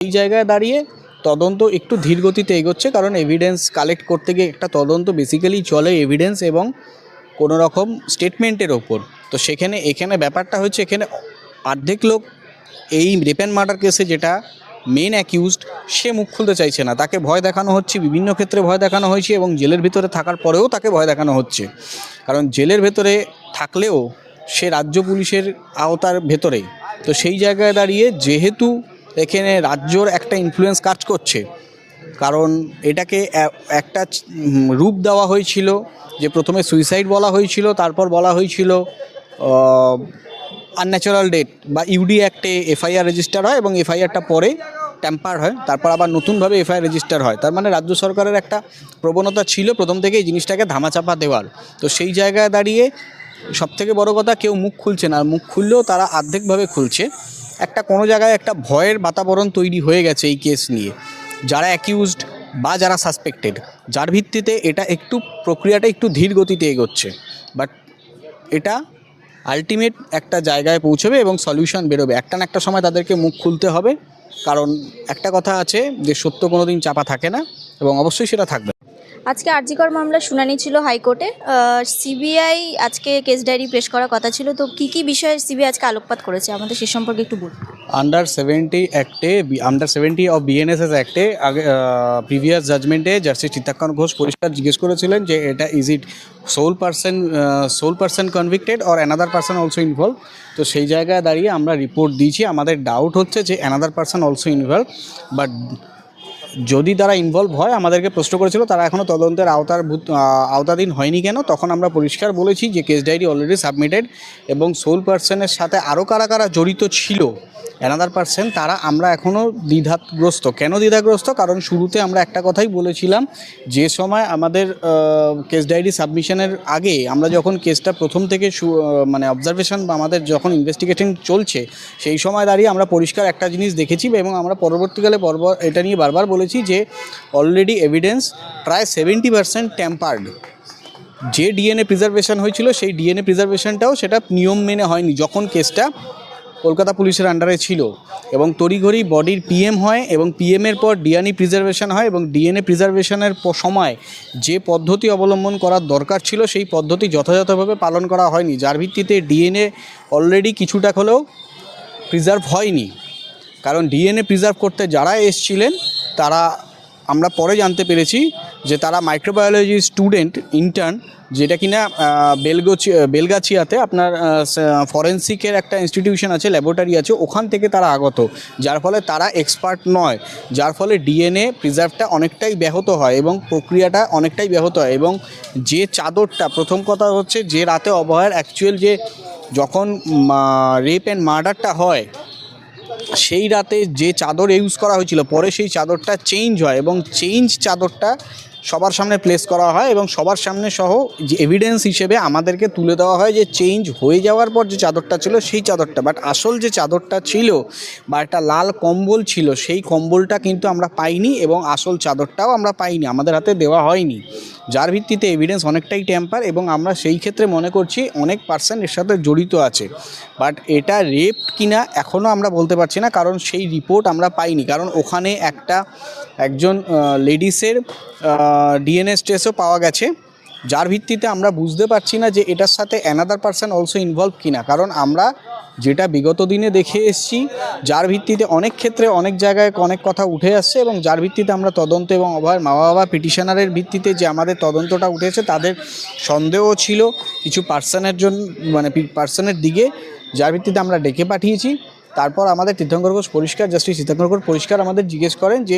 এই জায়গায় দাঁড়িয়ে তদন্ত একটু ধীর গতিতে এগোচ্ছে, কারণ এভিডেন্স কালেক্ট করতে গিয়ে একটা তদন্ত বেসিক্যালি চলে এভিডেন্স এবং কোনো রকম স্টেটমেন্টের ওপর। তো এখানে ব্যাপারটা হচ্ছে, এখানে অর্ধেক লোক এই রেপ অ্যান্ড মার্ডার কেসে যেটা মেন অ্যাকিউজড, সে মুখ খুলতে চাইছে না, তাকে ভয় দেখানো হচ্ছে, বিভিন্ন ক্ষেত্রে ভয় দেখানো হয়েছে এবং জেলের ভিতরে থাকার পরেও তাকে ভয় দেখানো হচ্ছে। কারণ জেলের ভেতরে থাকলেও সে রাজ্য পুলিশের আওতার ভেতরে। তো সেই জায়গায় দাঁড়িয়ে যেহেতু এখানে রাজ্যর একটা ইনফ্লুয়েন্স কাজ করছে, কারণ এটাকে একটা রূপ দেওয়া হয়েছিল যে প্রথমে সুইসাইড বলা হয়েছিল, তারপর বলা হয়েছিল আনন্যাচারাল ডেথ বা ইউডি অ্যাক্টে এফআইআর রেজিস্টার হয় এবং এফআইআরটা পরে ট্যাম্পার হয়, তারপর আবার নতুনভাবে এফআইআর রেজিস্টার হয়। তার মানে রাজ্য সরকারের একটা প্রবণতা ছিল প্রথম থেকে এই জিনিসটাকে ধামাচাপা দেওয়ার। তো সেই জায়গায় দাঁড়িয়ে সবথেকে বড় কথা, কেউ মুখ খুলছে না, আর মুখ খুললেও তারা অর্ধেকভাবে খুলছে। একটা কোনো জায়গায় একটা ভয়ের বাতাবরণ তৈরি হয়ে গেছে এই কেস নিয়ে, যারা অ্যাকিউজড বা যারা সাসপেক্টেড, যার ভিত্তিতে এটা একটু প্রক্রিয়াটা একটু ধীর গতিতে এগোচ্ছে। বাট এটা আলটিমেট একটা জায়গায় পৌঁছবে এবং সলিউশন বেরোবে। একটা না একটা সময় তাদেরকে মুখ খুলতে হবে, কারণ একটা কথা আছে যে সত্য কোনো দিন চাপা থাকে না, এবং অবশ্যই সেটা থাকবে। আজকে আরজি কর মামলার শুনানি ছিল হাইকোর্টে। সিবিআই আজকে কেস ডায়েরি পেশ করার কথা ছিল, তো কী বিষয়ে সিবিআই আজকে আলোকপাত করেছে আমাদের সে সম্পর্কে একটু বলুন। আন্ডার 70 অফ বিএনএসএস অ্যাক্টে আগে প্রিভিয়াস জাজমেন্টে জাস্টিস চিত্তাকর ঘোষ পরিষ্কার জিজ্ঞেস করেছিলেন যে এটা is it sole person convicted or another person also involve. তো সেই জায়গায় দাঁড়িয়ে আমরা রিপোর্ট দিয়েছি। আমাদের ডাউট হচ্ছে যে another person also involve, but যদি তারা ইনভলভ হয়, আমাদেরকে প্রশ্ন করেছিল তারা এখনও তদন্তের আওতাধীন হয়নি কেন, তখন আমরা পরিষ্কার বলেছি যে কেস ডায়েরি অলরেডি সাবমিটেড এবং সোল পারসনের সাথে আরও কারা কারা জড়িত ছিল অ্যানাদার পারসন, তারা আমরা এখনও দ্বিধাগ্রস্ত। কেন দ্বিধাগ্রস্ত? কারণ শুরুতে আমরা একটা কথাই বলেছিলাম, যে সময় আমাদের কেস ডায়েরি সাবমিশনের আগে আমরা যখন কেসটা প্রথম থেকে মানে অবজারভেশন বা আমাদের যখন ইনভেস্টিগেশন চলছে, সেই সময় দাঁড়িয়ে আমরা পরিষ্কার একটা জিনিস দেখেছি এবং আমরা পরবর্তীকালে এটা নিয়ে বারবার বলেছি যে অলরেডি এভিডেন্স প্রায় 70% ট্যাম্পার্ড। যে ডিএনএ প্রিজার্ভেশন হয়েছিল সেই ডিএনএ প্রিজার্ভেশনটাও সেটা নিয়ম মেনে হয়নি যখন কেসটা কলকাতা পুলিশের আন্ডারে ছিল, এবং তড়িঘড়ি বডির পিএম হয় এবং পিএমের পর ডিএনএ প্রিজার্ভেশন হয় এবং ডিএনএ প্রিজার্ভেশনের সময় যে পদ্ধতি অবলম্বন করার দরকার ছিল সেই পদ্ধতি যথাযথভাবে পালন করা হয়নি, যার ভিত্তিতে ডিএনএ অলরেডি কিছুটা হলেও প্রিজার্ভ হয়নি। কারণ ডিএনএ প্রিজার্ভ করতে যারা এসছিলেন তারা, আমরা পরে জানতে পেরেছি যে তারা মাইক্রোবায়োলজি স্টুডেন্ট ইন্টার্ন, যেটা কিনা বেলগাছিয়াতে আপনার ফরেন্সিকের একটা ইনস্টিটিউশন আছে, ল্যাবরেটরি আছে, ওখান থেকে তারা আগত, যার ফলে তারা এক্সপার্ট নয়, যার ফলে ডিএনএ প্রিজার্ভটা অনেকটাই ব্যাহত হয় এবং প্রক্রিয়াটা অনেকটাই ব্যাহত হয়। এবং যে চাদরটা, প্রথম কথা হচ্ছে যে রাতে অভয়ার অ্যাকচুয়াল যে যখন রেপ অ্যান্ড মার্ডারটা হয় সেই রাতে যে চাদর ইউজ করা হয়েছিল, পরে সেই চাদরটা চেঞ্জ হয় এবং চাদরটা সবার সামনে প্লেস করা হয় এবং সবার সামনে সহ যে এভিডেন্স হিসেবে আমাদেরকে তুলে দেওয়া হয় যে চেঞ্জ হয়ে যাওয়ার পর যে চাদরটা ছিল সেই চাদরটা, বাট আসল যে চাদরটা ছিল বা একটা লাল কম্বল ছিল সেই কম্বলটা কিন্তু আমরা পাইনি এবং আসল চাদরটাও আমরা পাইনি, আমাদের হাতে দেওয়া হয়নি, যার ভিত্তিতে এভিডেন্স অনেকটাই ট্যাম্পার এবং আমরা সেই ক্ষেত্রে মনে করছি অনেক পার্সন এর সাথে জড়িত আছে। বাট এটা রেপ কিনা এখনও আমরা বলতে পারছি না, কারণ সেই রিপোর্ট আমরা পাইনি, কারণ ওখানে একজন লেডিসের ডিএনএ ট্রেসও পাওয়া গেছে, যার ভিত্তিতে আমরা বুঝতে পারছি না যে এটার সাথে অ্যানাদার পারসন অলসো ইনভলভ কিনা। কারণ আমরা যেটা বিগত দিনে দেখে এসেছি, যার ভিত্তিতে অনেক ক্ষেত্রে অনেক জায়গায় অনেক কথা উঠে আসছে এবং যার ভিত্তিতে আমরা তদন্ত এবং অভয়ের মা বাবা পিটিশনারের ভিত্তিতে যে আমাদের তদন্তটা উঠেছে, তাদের সন্দেহ ছিল কিছু পার্সনের দিকে, যার ভিত্তিতে আমরা ডেকে পাঠিয়েছি। তারপর আমাদের জাস্টিস তীর্থঙ্কর ঘোষ পরিষ্কার আমাদের জিজ্ঞেস করেন যে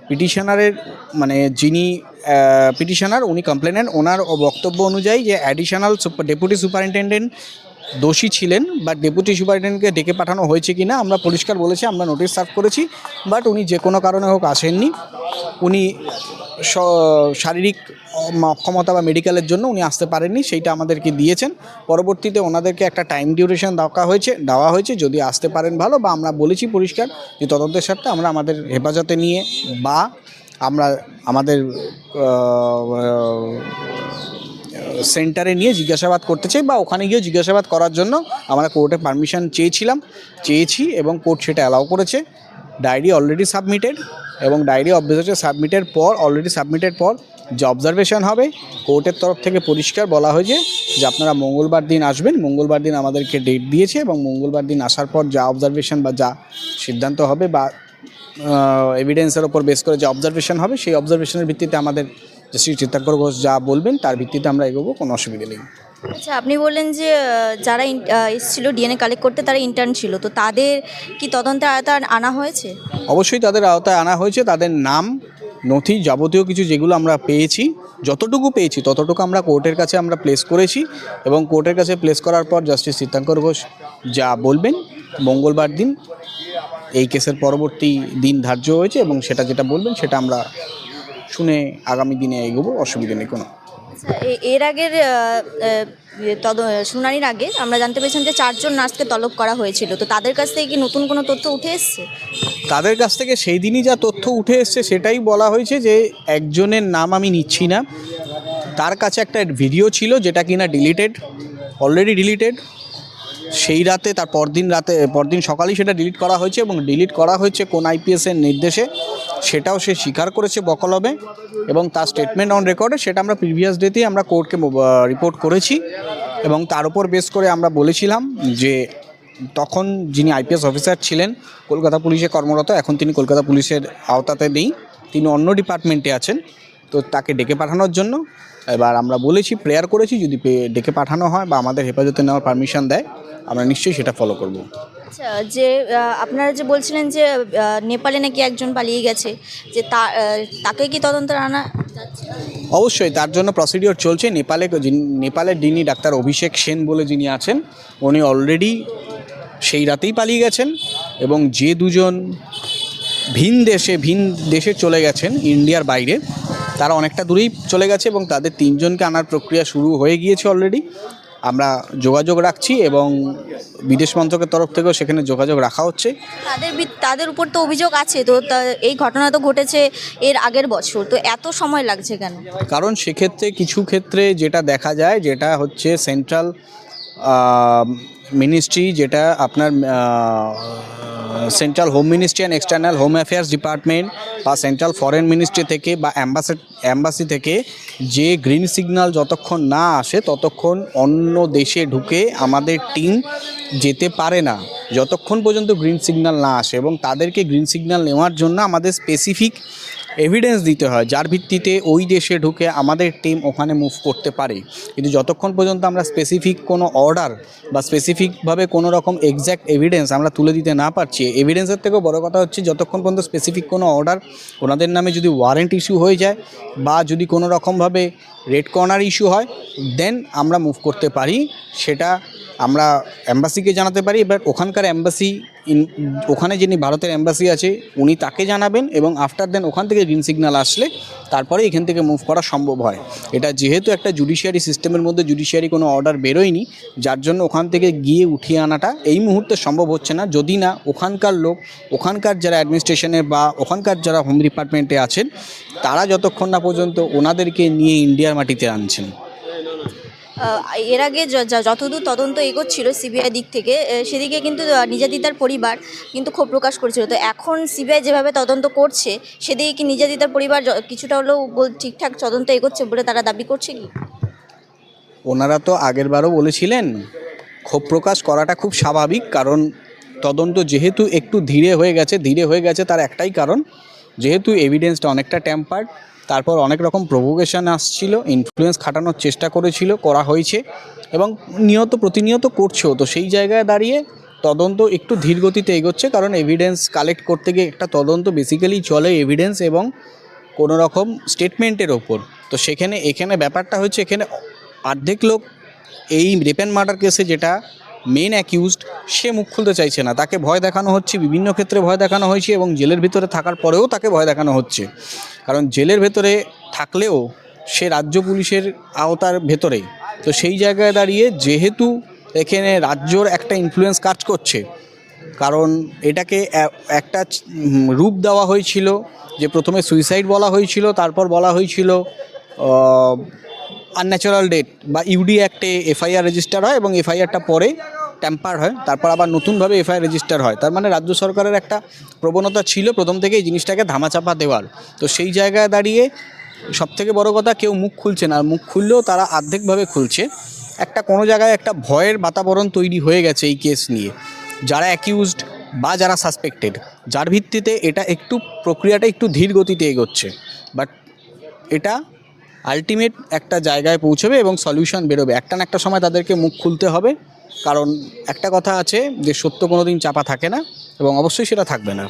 পিটিশনারের যিনি পিটিশনার উনি কমপ্লেনেন্ট, ওনার বক্তব্য অনুযায়ী যে অ্যাডিশনাল ডেপুটি সুপারিনটেন্ডেন্ট দোষী ছিলেন বা ডেপুটি সুপারিনটেন্ডেন্টকে ডেকে পাঠানো হয়েছে কিনা। আমরা পরিষ্কার বলেছি আমরা নোটিশ সার্ভ করেছি, বাট উনি যে কোনো কারণে হোক আসেননি, উনি শারীরিক অক্ষমতা বা মেডিকেলের জন্য উনি আসতে পারেননি, সেইটা আমাদেরকে দিয়েছেন। পরবর্তীতে ওনাদেরকে একটা টাইম ডিউরেশন দেওয়া হয়েছে, যদি আসতে পারেন ভালো, বা আমরা বলেছি পরিষ্কার যে তদন্তের স্বার্থে আমরা আমাদের হেফাজতে নিয়ে বা আমরা আমাদের সেন্টারে নিয়ে জিজ্ঞাসাবাদ করতে চাই বা ওখানে গিয়ে জিজ্ঞাসাবাদ করার জন্য আমরা কোর্টে পারমিশন চেয়েছি এবং কোর্ট সেটা অ্যালাউ করেছে। ডায়েরি অলরেডি সাবমিটেড, এবং ডায়েরি সাবমিটের পর যে অবজারভেশন হবে কোর্টের তরফ থেকে পরিষ্কার বলা হয়েছে যে আপনারা মঙ্গলবার দিন আসবেন। মঙ্গলবার দিন আমাদেরকে ডেট দিয়েছে, এবং মঙ্গলবার দিন আসার পর যা অবজারভেশন বা যা সিদ্ধান্ত হবে বা এভিডেন্সের ওপর বেস করে যে অবজারভেশন হবে, সেই অবজারভেশনের ভিত্তিতে আমাদের শ্রী চিত্তাকর ঘোষ যা বলবেন তার ভিত্তিতে আমরা এগোবো, কোনো অসুবিধা নেই। আচ্ছা, আপনি বললেন যে যারা এসেছিল ডিএনএ কালেক্ট করতে তারা ইন্টার্ন ছিল, তো তাদের কি তদন্তের আওতায় আনা হয়েছে? অবশ্যই তাদের আওতায় আনা হয়েছে। তাদের নাম, নথি, যাবতীয় কিছু যেগুলো আমরা পেয়েছি, যতটুকু পেয়েছি ততটুকু আমরা কোর্টের কাছে আমরা প্লেস করেছি, এবং কোর্টের কাছে প্লেস করার পর জাস্টিস চিত্তাকর ঘোষ যা বলবেন মঙ্গলবার দিন এই কেসের পরবর্তী দিন ধার্য হয়েছে, এবং সেটা যেটা বলবেন সেটা আমরা শুনে আগামী দিনে এগোবো, অসুবিধা নেই কোনো। আচ্ছা, এর আগের শুনানির আগে আমরা জানতে পেরেছিলাম যে 4 জন নার্সকে তলব করা হয়েছিল, তো তাদের কাছ থেকে কি নতুন কোনো তথ্য উঠে এসছে? তাদের কাছ থেকে সেই দিনই যা তথ্য উঠে এসছে সেটাই বলা হয়েছে, যে একজনের নাম আমি নিচ্ছি না, তার কাছে একটা ভিডিও ছিল যেটা কিনা অলরেডি ডিলিটেড। সেই রাতে তার পরদিন সকালেই সেটা ডিলিট করা হয়েছে, এবং ডিলিট করা হয়েছে কোন আইপিএসের নির্দেশে সেটাও সে স্বীকার করেছে বকলমে, এবং তার স্টেটমেন্ট অন রেকর্ডে সেটা আমরা প্রিভিয়াস ডেতেই আমরা কোর্টকে রিপোর্ট করেছি, এবং তার উপর বেস করে আমরা বলেছিলাম যে তখন যিনি আইপিএস অফিসার ছিলেন কলকাতা পুলিশে কর্মরত, এখন তিনি কলকাতা পুলিশের আওতাতে নেই, তিনি অন্য ডিপার্টমেন্টে আছেন, তো তাকে ডেকে পাঠানোর জন্য এবার আমরা বলেছি, প্রেয়ার করেছি, যদি ডেকে পাঠানো হয় বা আমাদের হেফাজতে নেওয়ার পারমিশন দেয় আমরা নিশ্চয়ই সেটা ফলো করব। আচ্ছা, যে আপনারা যে বলছিলেন যে নেপালে নাকি একজন পালিয়ে গেছে, যে তাকে কি তদন্তে আনা যাচ্ছে? অবশ্যই তার জন্য প্রসিডিওর চলছে। নেপালের যিনি ডাক্তার অভিষেক সেন বলে যিনি আছেন, উনি অলরেডি সেই রাতেই পালিয়ে গেছেন, এবং যে দুজন ভিন দেশে চলে গেছেন ইন্ডিয়ার বাইরে, তারা অনেকটা দূরেই চলে গেছে, এবং তাদের 3 জনকে আনার প্রক্রিয়া শুরু হয়ে গিয়েছে অলরেডি। আমরা যোগাযোগ রাখছি, এবং বিদেশ মন্ত্রকের তরফ থেকেও সেখানে যোগাযোগ রাখা হচ্ছে। তাদের উপর তো অভিযোগ আছে, তো এই ঘটনা তো ঘটেছে এর আগের বছর, তো এত সময় লাগছে কেন? কারণ সেক্ষেত্রে কিছু ক্ষেত্রে যেটা দেখা যায়, যেটা হচ্ছে সেন্ট্রাল মিনিস্ট্রি, যেটা আপনার central home ministry and external home affairs department বা সেন্ট্রাল ফরেন মিনিস্ট্রি থেকে বা অ্যাম্বাসি থেকে যে গ্রিন সিগন্যাল যতক্ষণ না আসে ততক্ষণ অন্য দেশে ঢুকে আমাদের টিম যেতে পারে না, যতক্ষণ পর্যন্ত গ্রিন সিগন্যাল না আসে, এবং তাদেরকে গ্রিন সিগন্যাল নেওয়ার জন্য আমাদের স্পেসিফিক এভিডেন্স দিতে হয়, যার ভিত্তিতে ওই দেশে ঢুকে আমাদের টিম ওখানে মুভ করতে পারে। কিন্তু যতক্ষণ পর্যন্ত আমরা স্পেসিফিক কোনো অর্ডার বা স্পেসিফিকভাবে কোনো রকম এক্স্যাক্ট এভিডেন্স আমরা তুলে দিতে না পারছি, এভিডেন্সের থেকেও বড় কথা হচ্ছে যতক্ষণ পর্যন্ত স্পেসিফিক কোনো অর্ডার ওনাদের নামে যদি ওয়ারেন্ট ইস্যু হয়ে যায় বা যদি কোনো রকমভাবে রেড কর্নার ইস্যু হয়, দেন আমরা মুভ করতে পারি। সেটা আমরা অ্যাম্বাসিকে জানাতে পারি, এবার ওখানকার ওখানে যিনি ভারতের অ্যাম্বাসি আছে উনি তাকে জানাবেন, এবং আফটার দেন ওখান থেকে গ্রিন সিগন্যাল আসলে তারপরে এখান থেকে মুভ করা সম্ভব হয়। এটা যেহেতু একটা জুডিশিয়ারি সিস্টেমের মধ্যে জুডিশিয়ারি কোনো অর্ডার বেরোয়নি, যার জন্য ওখান থেকে গিয়ে উঠিয়ে আনাটা এই মুহূর্তে সম্ভব হচ্ছে না, যদি না ওখানকার লোক, ওখানকার যারা অ্যাডমিনিস্ট্রেশনে বা ওখানকার যারা হোম ডিপার্টমেন্টে আছেন তারা যতক্ষণ না পর্যন্ত ওনাদেরকে নিয়ে ইন্ডিয়ার মাটিতে আনছেন। এর আগে যতদূর তদন্ত এগোচ্ছিল সিবিআই দিক থেকে, সেদিকে কিন্তু নির্যাতিতার পরিবার কিন্তু ক্ষোভ প্রকাশ করেছিল, তো এখন সিবিআই যেভাবে তদন্ত করছে সেদিকে কি নির্যাতিতার পরিবার কিছুটা হলেও ঠিকঠাক তদন্ত এগোচ্ছে বলে তারা দাবি করছে কি? ওনারা তো আগেরবারও বলেছিলেন, ক্ষোভ প্রকাশ করাটা খুব স্বাভাবিক, কারণ তদন্ত যেহেতু একটু ধীরে হয়ে গেছে তার একটাই কারণ, যেহেতু এভিডেন্সটা অনেকটা ট্যাম্পার্ড, তারপর অনেক রকম প্রভোকেশন আসছিল, ইনফ্লুয়েন্স খাটানোর চেষ্টা করা হয়েছে, এবং প্রতিনিয়ত করছেও, তো সেই জায়গায় দাঁড়িয়ে তদন্ত একটু ধীর গতিতে এগোচ্ছে, কারণ এভিডেন্স কালেক্ট করতে গিয়ে একটা তদন্ত বেসিক্যালি চলে এভিডেন্স এবং কোনো রকম স্টেটমেন্টের ওপর। তো এখানে ব্যাপারটা হচ্ছে, এখানে অর্ধেক লোক এই রেপ অ্যান্ড মার্ডার কেসে যেটা মেন অ্যাকিউজড, সে মুখ খুলতে চাইছে না, তাকে ভয় দেখানো হচ্ছে, বিভিন্ন ক্ষেত্রে ভয় দেখানো হয়েছে, এবং জেলের ভিতরে থাকার পরেও তাকে ভয় দেখানো হচ্ছে, কারণ জেলের ভেতরে থাকলেও সে রাজ্য পুলিশের আওতার ভেতরে। তো সেই জায়গায় দাঁড়িয়ে যেহেতু এখানে রাজ্যর একটা ইনফ্লুয়েন্স কাজ করছে, কারণ এটাকে একটা রূপ দেওয়া হয়েছিল, যে প্রথমে সুইসাইড বলা হয়েছিল, তারপর বলা হয়েছিল আনন্যাচারাল ডেথ বা ইউডি অ্যাক্টে এফআইআর রেজিস্টার হয়, এবং এফআইআরটা পরে ট্যাম্পার হয়, তারপর আবার নতুনভাবে এফআইআর রেজিস্টার হয়। তার মানে রাজ্য সরকারের একটা প্রবণতা ছিল প্রথম থেকে এই জিনিসটাকে ধামাচাপা দেওয়ার। তো সেই জায়গায় দাঁড়িয়ে সবথেকে বড় কথা, কেউ মুখ খুলছে না, আর মুখ খুললেও তারা অর্ধেকভাবে খুলছে। একটা কোনো জায়গায় একটা ভয়ের বাতাবরণ তৈরি হয়ে গেছে এই কেস নিয়ে, যারা অ্যাকিউজড বা যারা সাসপেক্টেড, যার ভিত্তিতে এটা একটু প্রক্রিয়াটা একটু ধীর গতিতে এগোচ্ছে। বাট এটা আলটিমেট একটা জায়গায় পৌঁছবে এবং সলিউশন বেরোবে। একটা না একটা সময় তাদেরকে মুখ খুলতে হবে, কারণ একটা কথা আছে যে সত্য কোনো দিন চাপা থাকে না, এবং অবশ্যই সেটা থাকবে না।